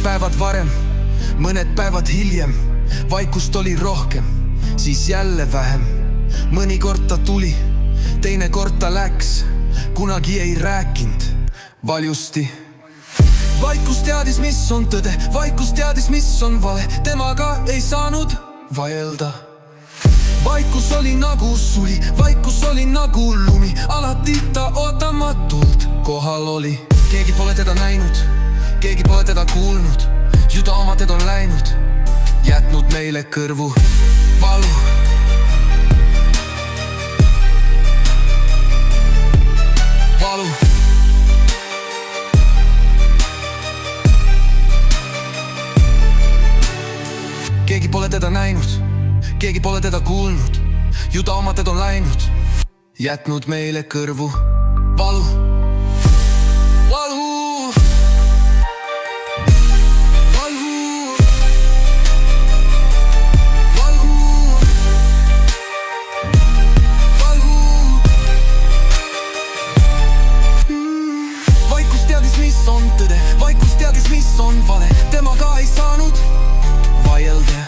päevad varem, mõned päevad hiljem. Vaikust oli rohkem, siis jälle vähem. Mõnikord ta tuli, teinekord ta läks. Kunagi ei rääkinud valjusti. Vaikus teadis, mis on tõde, vaikus teadis, mis on vale. Temaga ei saanud vaielda. Vaikus oli nagu suli, vaikus oli nagu lumi. Alati ta ootamatult kohal oli. Keegi pole teda näinud, keegi pole teda kuulnud. Ju ta oma teed on läinud, jätnud meile kõrvu valu. Valu. Keegi pole teda näinud, keegi pole teda kuulnud. Ju ta oma teed on läinud, jätnud meile kõrvu valu. Valu. On tõde, vaikus teadis, mis on vale. Temaga ei saanud vaielda.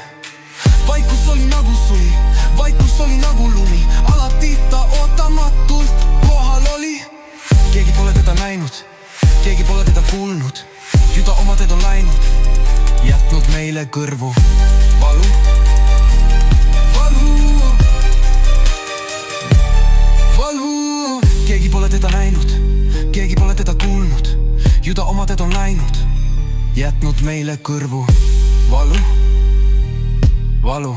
Vaikus oli nagu suli, vaikus oli nagu lumi. Alati ta ootamatult kohal oli. Keegi pole teda näinud, keegi pole teda kuulnud. Ju ta oma teed on läinud, jätnud meile kõrvu valu. Valu. Valu. Keegi pole teda näinud, keegi pole teda kuulnud. Ju ta oma teed on läinud, jätnud meile kõrvu valu. Valu.